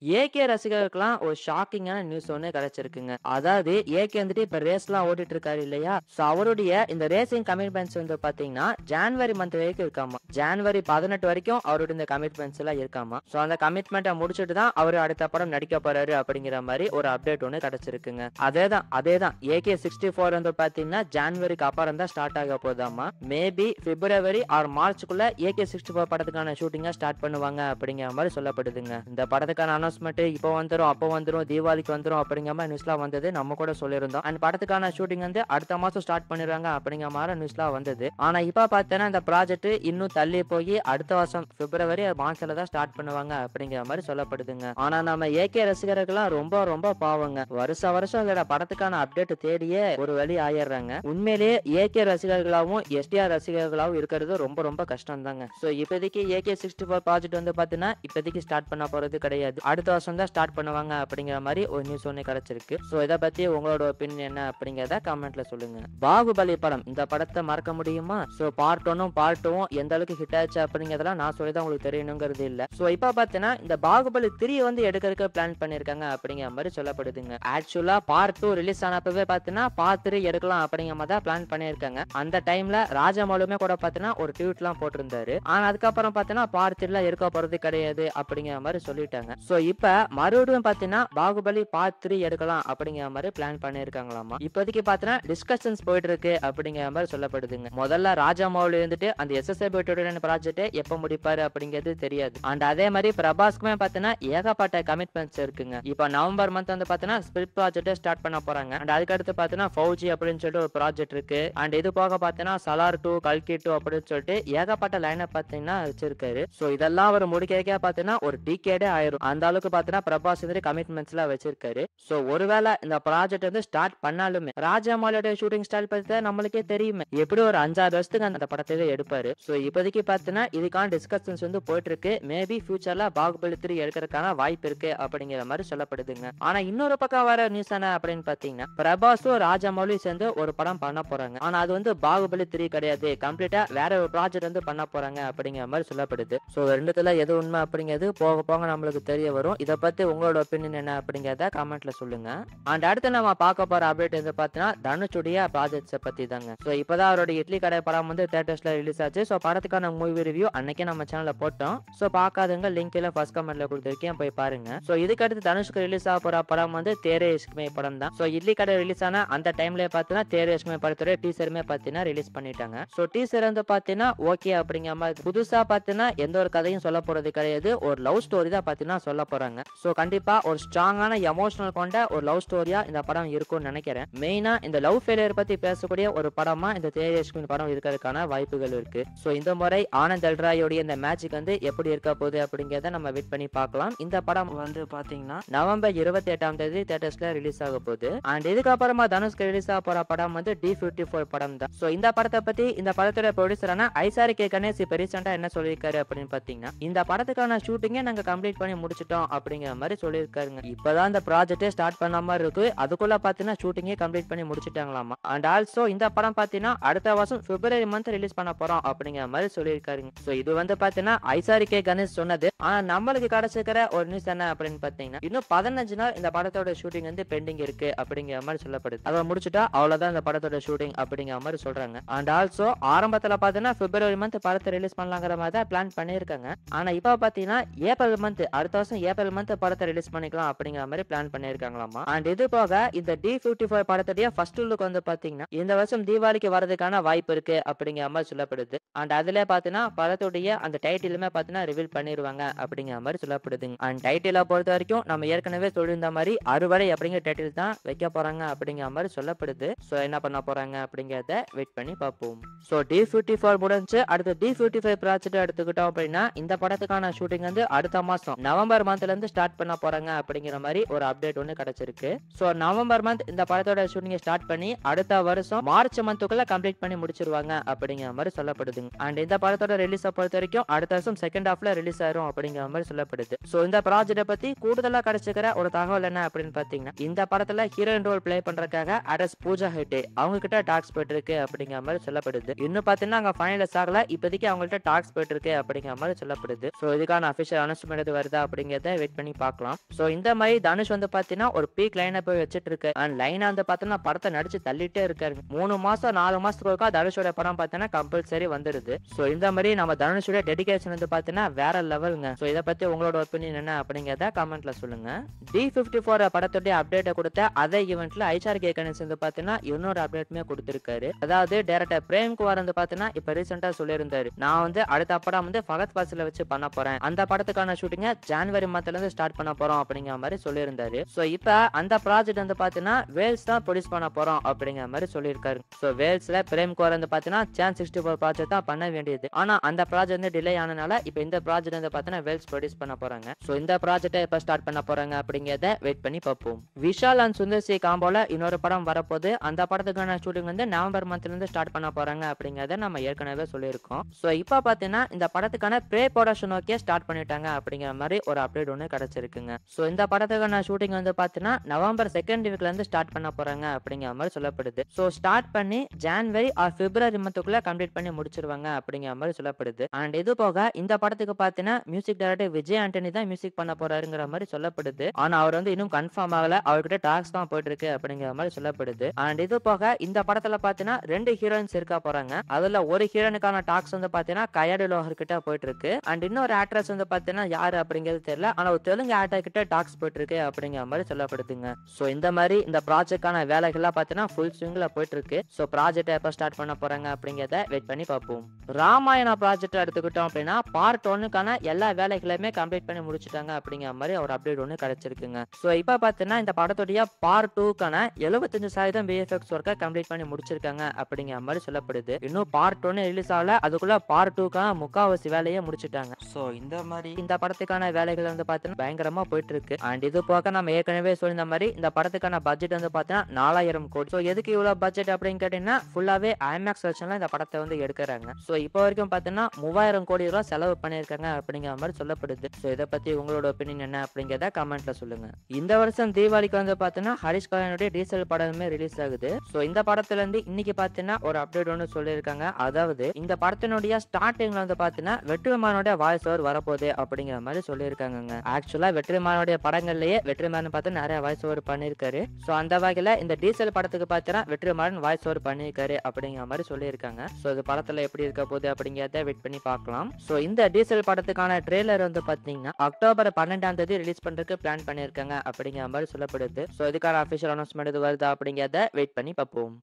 AK ரசிகர்களுக்கெல்லாம் ஒரு ஷாக்கிங்கான news ஒண்ணு கிடைச்சிருக்குங்க. அதாவது ஏகே வந்துட்டு இப்ப ரேஸ்லாம் ஓட்டிட்டு இருக்காரு இல்லையா? சோ அவருடைய இந்த ரேசிங் கமிட்மெண்ட்ஸ் வந்து பாத்தீங்கன்னா, ஜான்வரி மந்த் வரைக்கும் இருக்காமா. ஜான்வரி 18 வரைக்கும் அவருடைய இந்த கமிட்மெண்ட்ஸ் எல்லாம் இருக்காமா. சோ அந்த கமிட்மெண்ட்ட முடிச்சுட்டு தான் அவரு அடுத்த படம் நடிக்க போறாரு அப்படிங்கிற மாரி ஒரு அப்டேட் ஒண்ணு கிடைச்சிருக்குங்க. அதேதான் ஏகே 64 வந்து பாத்தீங்கன்னா ஜான்வரிக்கு அப்புறம் தான் ஸ்டார்ட் ஆக போதாமா. மேபி பிப்ரவரி ஆர் மார்ச்சுக்குள்ள ஏகே 64 படத்துக்கான ஷூட்டிங்கா ஸ்டார்ட் பண்ணுவாங்க அப்படிங்கிற மாதிரி சொல்லப்படுதுங்க. இந்த படத்துக்கான அனௌன்ஸ்மெண்ட் இப்போ வந்துரும், அப்போ வந்துரும், தீபாவளிக்கு வந்துரும் அப்படிங்கிற மாதிரி நியூஸ்லாம் வந்தது. நம்ம கூட சொல்லியிருந்தோம். அண்ட் படத்துக்கான ஷூட்டிங் வந்து அடுத்த மாசம் ஸ்டார்ட் பண்ணிடுவாங்க அப்படிங்கிற மாதிரி நியூஸ்லாம் வந்தது. ஆனா இப்ப பார்த்தேன்னா இந்த ப்ராஜெக்ட் இன்னும் தள்ளி போய் அடுத்த வருஷம் பிப்ரவரி மார்ச்ல தான் ஸ்டார்ட் பண்ணுவாங்க அப்படிங்கிற மாதிரி சொல்லப்படுதுங்க. ஆனா நம்ம ஏகே ரசிகர்கள்லாம் ரொம்ப ரொம்ப பாவங்க. வருஷம் இதோட படத்துக்கான அப்டேட் தேடியே ஒரு வழி ஆயிடுறாங்க. உண்மையிலேயே ஏகே ரசிகர்களாவும் எஸ்டிஆர் ரசிகர்களாவும் இருக்கிறது ரொம்ப ரொம்ப கஷ்டம் தாங்க. சோ இப்போதைக்கு ஏகே 64 ப்ராஜெக்ட் வந்து பாத்தீங்கன்னா இப்போதைக்கு ஸ்டார்ட் பண்ண போறது கிடையாது. அடுத்த வருஷம் தான் ஸ்டார்ட் பண்ணுவாங்க அப்படிங்கிற மாதிரி ஒரு நியூஸ் ஒண்ணு கிடைச்சிருக்கு. சோ இத பத்தி உங்களோட ஒப்பீனியன் என்ன அப்படிங்கறத கமெண்ட்ல சொல்லுங்க. பாகுபலி படம் இந்த படத்தை மறக்க முடியுமா? சோ பார்ட் 1 பார்ட் 2 எந்த அளவுக்கு ஹிட் ஆச்சு அப்படிங்கறதெல்லாம் நான் சொல்லிதான் உங்களுக்கு தெரியணுங்கிறது இல்ல. சோ இப்ப பாத்தீங்கன்னா இந்த பாகுபலி 3 வந்து எடுக்கிறதுக்கு பிளான் பண்ணிருக்காங்க அப்படிங்கிற மாதிரி சொல்லப்படுதுங்க. ஆக்சுவலா பார்ட் 2 ரிலீஸ் ஆனப்பவே பாத்தீங்கன்னா பார்ட் 3 எடுக்கலாம் அப்படிங்கிற மாதிரி தான் பிளான் பண்ணிருக்காங்க. அந்த டைம்ல ராஜமௌலியுமே கூட பாத்தீங்கன்னா ஒரு ட்வீட்லாம் போட்டிருந்தாரு. ஆனா அதுக்கப்புறம் பாத்தீங்கன்னா பார்ட் 3 எடுக்க போறது கிடையாது அப்படிங்கிற மாதிரி சொல்லிட்டாங்க. சோ இப்ப மறுபடியும் பாத்தீங்கன்னா பாகுபலி பார்ட் 3 எடுக்கலாம் அப்படிங்கிற மாதிரி பிளான் பண்ணிருக்காங்களாமா. இப்போதைக்கு பாத்தீங்கன்னா டிஸ்கஷன்ஸ் போயிட்டு இருக்கு அப்படிங்கிற மாதிரி சொல்லப்படுதுங்க. முதல்ல ராஜமௌலி இருந்துட்டு அந்த எஸ்எஸ்ஏ ப்ராஜெக்ட் எப்ப முடிப்பாரு அப்படிங்கிறது தெரியாது. அண்ட் அதே மாதிரி பிரபாஸ்க்குமே பாத்தீங்கன்னா ஏகப்பட்ட கமிட்மெண்ட்ஸ் இருக்குங்க. இப்ப நவம்பர் மந்த் வந்து பாத்தீங்கன்னா ஸ்பிரிட் ப்ராஜெக்ட் ஸ்டார்ட் பண்ண போறாங்க. அண்ட் அதுக்கடுத்து பாத்தீங்கன்னா ஃபௌஜி அப்படின்னு சொல்லிட்டு ஒரு ப்ராஜெக்ட் இருக்கு. அண்ட் இது போக பாத்தீங்கன்னா சலார் 2 கல்கி 2 அப்படின்னு சொல்லிட்டு ஏகப்பட்ட லைனப் பாத்தீங்கன்னா வச்சிருக்காரு. சோ இதெல்லாம் அவர் முடிக்க பாத்தீங்கன்னா ஒரு டிகேடே ஆயிரும். அந்த அளவுக்கு பாத்தீங்கன்னா பிரபாஸ் வந்து கமிட்மெண்ட்ஸ் எல்லாம் வச்சிருக்காரு. சோ ஒருவேளை இந்த ப்ராஜெக்ட் வந்து ஸ்டார்ட் பண்ணாலுமே ராஜமௌலியோட ஷூட்டிங் ஸ்டைல் பத்தி தான் நம்மளுக்கே தெரியுமே. எப்படி ஒரு 5-6 வருஷத்துக்கு அந்த படத்தை எடுப்பாரு. சோ இப்போதைக்கு பாத்தீங்கன்னா இதுக்கான டிஸ்கஷன்ஸ் வந்து போயிட்டு இருக்கு. மேபி ஃபியூச்சர்ல பாகுபலி 3 எடுக்கிறதுக்கான வாய்ப்பு இருக்கு அப்படிங்கிற மாதிரி சொல்லப்படுதுங்க. ஆனா இன்னொரு பக்கம் வர நியூஸ் என்ன அப்படின்னு பாத்தீங்கன்னா பிரபாஸும் ராஜமௌலி சேர்ந்து ஒரு படம் பண்ண போறாங்க. ஆனா அது வந்து பாகுபலி 3 கிடையாது. கம்ப்ளீட்டா வேற ஒரு ப்ராஜெக்ட் வந்து பண்ண போறாங்க அப்படிங்கிற மாதிரி சொல்லப்படுது. சோ ரெண்டுத்துல எது உண்மை அப்படிங்கிறது போக போக நம்மளுக்கு தெரிய வரும். இத பத்தி உங்களோட ஒப்பீனியன் என்ன அப்படிங்கறத கமெண்ட்ல சொல்லுங்க. அண்ட் அடுத்து நம்ம பார்க்க போற அப்டேட் வந்து பாத்தீங்கன்னா தனுஷுடைய ப்ராஜெக்ட்ஸ் பத்தி தாங்க. சோ இப்பதான் அவரோட இட்லி கடை படம் வந்து தியேட்டர்ஸ்ல ரிலீஸ் ஆச்சு. சோ படத்துக்கான மூவி ரிவ்யூ அன்னைக்கே நம்ம சேனல்ல போட்டோம். சோ பார்க்காதவங்க லிங்க் எல்லாம் ஃபர்ஸ்ட் கமெண்ட்ல கொடுத்திருக்கேன், போய் பாருங்க. சோ இதுக்கு அடுத்து தனுஷ்க்கு ரிலீஸ் ஆக போற படம் வந்து தேரே இஷ்க் மே படம் தான். சோ இட்லி கடை ரிலீஸ் ஆன அந்த டைம்லயே பாத்தீங்கன்னா தேரே இஷ்க் மே படத்தோட டீசருமே பாத்தீங்கன்னா ரிலீஸ் பண்ணிட்டாங்க. சோ டீசர் வந்து பாத்தீங்கன்னா ஓகே அப்படிங்கிற மாதிரி புதுசா பாத்தீங்கன்னா எந்த ஒரு கதையும் சொல்ல போறது கிடையாது. ஒரு லவ் ஸ்டோரி தான் பாத்தீங்கன்னா சொல்ல போறாங்க. சோ கண்டிப்பா ஒரு ஸ்ட்ராங்கான எமோஷனல் கொண்ட ஒரு லவ் ஸ்டோரியா இந்த படம் இருக்கும்னு நினைக்கிறேன். மெயினா இந்த லவ் ஃபெயிலியர் பத்தி பேசக்கூடிய ஒரு படமா இந்த தேரே இஷ்க் மே படம் இருக்கிறதுக்கான வாய்ப்புகள் இருக்கு. சோ இந்த முறை ஆனந்த் எல்ராயோடைய இந்த மேஜிக் வந்து எப்படி இருக்க போகுது அப்படிங்கறத நம்ம வெயிட் பண்ணி பார்க்கலாம். இந்த படம் வந்து பாத்தீங்கன்னா நவம்பர் 28ஆம் தேதி தியேட்டர்ஸ்ல ரிலீஸ் ஆக போகுது. அண்ட் இதுக்கப்புறமா தனுஷ்க்கு ரிலீஸ் ஆக போற படம் வந்து D54 படம் தான். சோ இந்த படத்தை பத்தி இந்த படத்தோட ப்ரொடியூசரான ஐசாரி கே கணேஷ் இப்ப ரீசெண்டா என்ன சொல்லியிருக்காரு அப்படின்னு பாத்தீங்கன்னா இந்த படத்துக்கான ஷூட்டிங்கை நாங்க கம்ப்ளீட் பண்ணி முடிச்சிட்டோம் அப்படிங்கிற மாதிரி சொல்லியிருக்காருங்க. இப்பதான் இந்த ப்ராஜெக்டே ஸ்டார்ட் பண்ண மாதிரி இருக்கு. அதுக்குள்ள பாத்தீங்கன்னா ஷூட்டிங்கே கம்ப்ளீட் பண்ணி முடிச்சிட்டாங்களாமா. அண்ட் ஆல்சோ இந்த படம் பாத்தீங்கன்னா அடுத்த வருஷம் பிப்ரவரி மந்த் ரிலீஸ் பண்ண போறோம் அப்படிங்கிற மாதிரி சொல்லியிருக்காருங்க. சோ இது வந்து பாத்தீங்கன்னா ஐசாரி கே கணேஷ் சொன்னது. ஆனா நம்மளுக்கு கிடைச்சிருக்கிற ஒரு நியூஸ் என்ன அப்படின்னு பாத்தீங்கன்னா இன்னும் 15 நாள் இந்த படத்தோட ஷூட்டிங் வந்து பெண்டிங் இருக்கு அப்படிங்கிற மாதிரி சொல்லப்படுது. அதை முடிச்சுட்டா அவ்வளவுதான் இந்த படத்தோட ஷூட்டிங் அப்படிங்கிற மாதிரி சொல்றாங்க. அண்ட் ஆல்சோ ஆரம்பத்துல பாத்தீங்கன்னா பிப்ரவரி மந்த் படத்தை ரிலீஸ் பண்ணலாங்கிற மாதிரி தான் பிளான் பண்ணிருக்காங்க. ஆனா இப்ப பாத்தீங்கன்னா ஏப்ரல் மந்த் அடுத்த வருஷம் ஏப்ரல் மந்த் படத்தை ரிலீஸ் பண்ணிக்கலாம் அப்படிங்கிற மாதிரி பிளான் பண்ணிருக்காங்களாமா. அண்ட் இது போக இந்த D54 படத்துடைய ஃபர்ஸ்ட் லுக் வந்து பாத்தீங்கன்னா இந்த வருஷம் தீபாவளிக்கு வரதுக்கான வாய்ப்பு இருக்கு அப்படிங்கிற மாதிரி சொல்லப்படுது. அண்ட் அதுல பாத்தீங்கன்னா படத்துடைய அந்த டைட்டிலுமே பாத்தீங்கன்னா ரிவீல் பண்ணிருவாங்க அப்படிங்கிற மாதிரி சொல்லப்படுதுங்க. அண்ட் டைட்டிலை பொறுத்த வரைக்கும் நம்ம ஏற்கனவே சொல்லியிருந்த மாதிரி அறுவடை அப்படிங்கிற டைட்டில் தான் வைக்க போறாங்க அப்படிங்கிற மாதிரி சொல்லப்படுது. சோ என்ன பண்ண போறாங்க அப்படிங்கறத வெயிட் பண்ணி பார்ப்போம். சோ D54 முடிஞ்சு அடுத்து D55 ப்ராஜெக்ட் எடுத்துக்கிட்டோம் அப்படின்னா இந்த படத்துக்கான ஷூட்டிங் வந்து அடுத்த மாசம் நவம்பர் மந்த்ல இருந்து ஸ்டார்ட் பண்ண போறாங்க அப்படிங்கிற மாதிரி ஒரு அப்டேட் ஒன்னு கிடைச்சிருக்கு. சோ நவம்பர் மந்த் இந்த படத்தோட ஷூட்டிங் ஸ்டார்ட் பண்ணி அடுத்த வருஷம் மார்ச் மந்த்துக்குள்ள கம்ப்ளீட் பண்ணி முடிச்சிருவாங்க அப்படிங்கிற மாதிரி சொல்லப்படுதுங்க. அண்ட் இந்த படத்தோட ரிலீஸ் பொறுத்த வரைக்கும் அடுத்த வருஷம் செகண்ட் ஹாஃப்ல ரிலீஸ் ஆயிரும் அப்படிங்கிற மாதிரி சொல்லப்படுது. சோ இந்த ப்ராஜெக்ட பத்தி கூடுதலா கிடைச்சிக்கிற ஒரு தகவல் என்ன அப்படின்னு பாத்தீங்கன்னா இந்த படத்துல ஹீரோயின் ரோல் பிளே பண்றதுக்காக அரஸ் பூஜா ஹெட்டே அவங்க கிட்ட டாக்ஸ் போயிட்டு இருக்கு அப்படிங்கிற மாதிரி சொல்லப்படுது. இன்னும் பாத்தீங்கன்னா அங்க ஃபைனலைஸ் ஆகல. இப்போதைக்கு அவங்கள்ட்ட டாக்ஸ் போயிட்டு இருக்கு அப்படிங்கிற மாதிரி சொல்லப்படுது. சோ இதுக்கான அபிஷியல் அனௌன்ஸ்மெண்ட் வருதா அப்படிங்கறத அப்படிங்கறத வெயிட் பண்ணி பார்க்கலாம். சோ இந்த மாதிரி தனுஷ் வந்து பாத்தீங்கன்னா ஒரு பீக் லைனை போய் வச்சிட்டு இருக்கு. அண்ட் லைனா வந்து பாத்தீங்கன்னா படத்தை நடிச்சு தள்ளிட்டே இருக்காரு. 3 மாசம் 4 மாசத்துக்கு ஒருக்கா தனுஷோட படம் பாத்தீங்கன்னா கம்பல்சரி வந்துருது. சோ இந்த மாதிரி நம்ம தனுஷோட டெடிகேஷன் வந்து பாத்தீங்கன்னா வேற லெவலுங்க. சோ இத பத்தி உங்களோட ஒப்பீனியன் என்ன அப்படிங்கறத கமெண்ட்ல சொல்லுங்க. D54 படத்துடைய அப்டேட்டை கொடுத்த அதே ஈவென்ட்ல ஐசார்கே கணேஷ் வந்து பாத்தீங்கன்னா இன்னொரு அப்டேட்டுமே கொடுத்திருக்காரு. அதாவது டைரக்டர் பிரேம்குமார் வந்து பாத்தீங்கன்னா இப்ப ரீசெண்டா சொல்லியிருந்தாரு, நான் வந்து அடுத்த படம் வந்து ஃபகத் ஃபாசில வச்சு பண்ண போறேன், அந்த படத்துக்கான ஷூட்டிங்க ஜனவரி மந்த்ல இருந்து ஸ்டார்ட் பண்ண போறோம் அப்படிங்கிற மாதிரி சொல்லியிருந்தாரு. சோ இப்ப அந்த ப்ராஜெக்ட் வந்து பாத்தீங்கன்னா வேல்ஸ் தான் ப்ரொடியூஸ் பண்ண போறோம் அப்படிங்கிற மாதிரி சொல்லியிருக்காரு. சோ வேல்ஸ்ல பிரேம்குமார் வந்து பாத்தீங்கன்னா சான் 64 ப்ராஜெக்ட் தான் பண்ண வேண்டியது. ஆனா அந்த ப்ராஜெக்ட் வந்து டிலே ஆனனால இப்ப இந்த ப்ராஜெக்ட் வந்து பாத்தீங்கன்னா வேல்ஸ் ப்ரொடியூஸ் பண்ண போறாங்க. சோ இந்த ப்ராஜெக்ட்டை எப்ப ஸ்டார்ட் பண்ண போறாங்க அப்படிங்கறத வெயிட் பண்ணி பார்ப்போம். விஷால் அண்ட் சுந்தர் சி காம்போல இன்னொரு படம் வரப்போது. அந்த படத்துக்கான ஷூட்டிங் வந்து நவம்பர் மந்த்ல இருந்து ஸ்டார்ட் பண்ண போறாங்க அப்படிங்கறத நம்ம ஏற்கனவே சொல்லியிருக்கோம். சோ இப்ப பாத்தீங்கன்னா இந்த படத்துக்கான ப்ரே ப்ரொடக்ஷன் ஓகே ஸ்டார்ட் பண்ணிட்டாங்க அப்படிங்கிற மாதிரி ஒரு அப்டேட் ஒன்று கிடைச்சிருக்குங்க. சோ இந்த படத்துக்கான ஷூட்டிங் வந்து பாத்தீங்கன்னா நவம்பர் செகண்ட் வீக்ல இருந்து ஸ்டார்ட் பண்ண போறாங்க அப்படிங்கிற மாதிரி சொல்லப்படுது. சோ ஸ்டார்ட் பண்ணி ஜனவரி ஆர் பிப்ரவரி மந்த்துக்குள்ள கம்ப்ளீட் பண்ணி முடிச்சிருவாங்க அப்படிங்கிற மாதிரி சொல்லப்படுது. அண்ட் இது போக இந்த படத்துக்கு பாத்தீங்கன்னா மியூசிக் டைரக்டர் விஜய் ஆண்டனி தான் மியூசிக் பண்ண போறாருங்கிற மாதிரி சொல்லப்படுது. ஆனா அவர் வந்து இன்னும் கன்ஃபார்ம் ஆகல, அவர்கிட்ட டாக்ஸ் தான் போயிட்டு இருக்கு அப்படிங்கிற மாதிரி சொல்லப்படுது. அண்ட் இது போக இந்த படத்துல பாத்தீங்கன்னா 2 ஹீரோயின்ஸ் இருக்க போறாங்க. அதுல ஒரு ஹீரோனுக்கான டாக்ஸ் வந்து பாத்தீங்கன்னா கயாடு லோஹர் கிட்ட போயிட்டு இருக்கு. அண்ட் இன்னொரு ஆக்ட்ரஸ் வந்து பாத்தீங்கன்னா யாரு அப்படிங்கிறது தெரியல, ஆனா ஒரு தெலுங்கு ஆக்டர் கிட்ட டாக்ஸ் போயிட்டு இருக்கு அப்படிங்கிற மாதிரி சொல்லப்படுதுங்க. சோ இந்த மாதிரி இந்த ப்ராஜெக்டான வேலைகள்லாம் பாத்தீங்கன்னா ஃபுல் ஸ்விங்ல போயிட்டு இருக்கு. சோ ப்ராஜெக்ட் எப்ப ஸ்டார்ட் பண்ண போறாங்க அப்படிங்கறத வெயிட் பண்ணி பார்ப்போம். ராமாயண ப்ராஜெக்ட் எடுத்துக்கிட்டோம் அப்படின்னா பார்ட் 1க்கான எல்லா வேலைகளையுமே கம்ப்ளீட் பண்ணி முடிச்சிட்டாங்க அப்படிங்கிற மாதிரி ஒரு அப்டேட் ஒன்று கிடைச்சிருக்குங்க. சோ இப்ப பாத்தீங்கன்னா இந்த படத்துடைய பார்ட் 2க்கான 75% VFX ஒர்க்கை கம்ப்ளீட் பண்ணி முடிச்சிருக்காங்க அப்படிங்கிற மாதிரி சொல்லப்படுது. இன்னும் பார்ட் 1 ரிலீஸ் ஆகல, அதுக்குள்ள பார்ட் 2க்கான முக்காவாசி வேலையை முடிச்சிட்டாங்க. சோ இந்த மாதிரி இந்த படத்துக்கான வேலைகள் வந்து பாத்தீங்கன்னா பயங்கரமா போயிட்டு இருக்கு. அண்ட் இது போக நம்ம ஏற்கனவே சொல்லியிருந்த மாதிரி இந்த படத்துக்கான பட்ஜெட் வந்து பாத்தீங்கன்னா 4000 கோடி. சோ எதுக்கு இவ்வளவு பட்ஜெட் அப்படின்னு கேட்டீங்கன்னா ஃபுல்லாவே IMAX வெர்ஷன்ல இந்த படத்தை வந்து எடுக்கிறாங்க. சோ இப்போ வரைக்கும் பாத்தீங்கன்னா 3000 கோடி ரூபாய் செலவு பண்ணிருக்காங்க அப்படிங்கிற மாதிரி சொல்லப்படுது. சோ இதை பத்தி உங்களோட ஒப்பீனியன் என்ன அப்படிங்கறத கமெண்ட்ல சொல்லுங்க. இந்த வருஷம் தீபாவளிக்கு வந்து பாத்தீங்கன்னா ஹரிஷ் கல்யாணுடைய டீசல் படமே ரிலீஸ் ஆகுது. சோ இந்த படத்துல இருந்து இன்னைக்கு பாத்தீங்கன்னா ஒரு அப்டேட் ஒன்று சொல்லியிருக்காங்க. அதாவது இந்த படத்தினுடைய ஸ்டார்டிங்ல வந்து பாத்தீங்கன்னா வெற்றிமாறனுடைய வாய்ஸ் ஓவர் வரப்போகுது அப்படிங்கிற மாதிரி சொல்லியிருக்காங்க. ஆக்சுவலா வெற்றிமாறனுடைய படங்கள்லயே வெற்றிமாறன் பார்த்து நிறைய வாய்ஸ் ஓவர் பண்ணிருக்காரு. சோ அந்த வகையில இந்த டீசல் படத்துக்கு பாத்தீங்கன்னா வெற்றிமாறன் வாய்ஸ் ஓவர் பண்ணிருக்காரு அப்படிங்கிற மாதிரி சொல்லியிருக்காங்க. சோ இது படத்துல எப்படி இருக்க போகுது அப்படிங்கறத வெயிட் பண்ணி பார்க்கலாம். சோ இந்த டீசல் படத்துக்கான ட்ரெய்லர் வந்து பாத்தீங்கன்னா அக்டோபர் 12ஆம் தேதி ரிலீஸ் பண்றதுக்கு பிளான் பண்ணிருக்காங்க அப்படிங்கிற மாதிரி சொல்லப்படுது. சோ இதுக்கான அபிஷியல் அனௌன்ஸ்மெண்ட் இது வருதா அப்படிங்கறத வெயிட் பண்ணி பார்ப்போம்.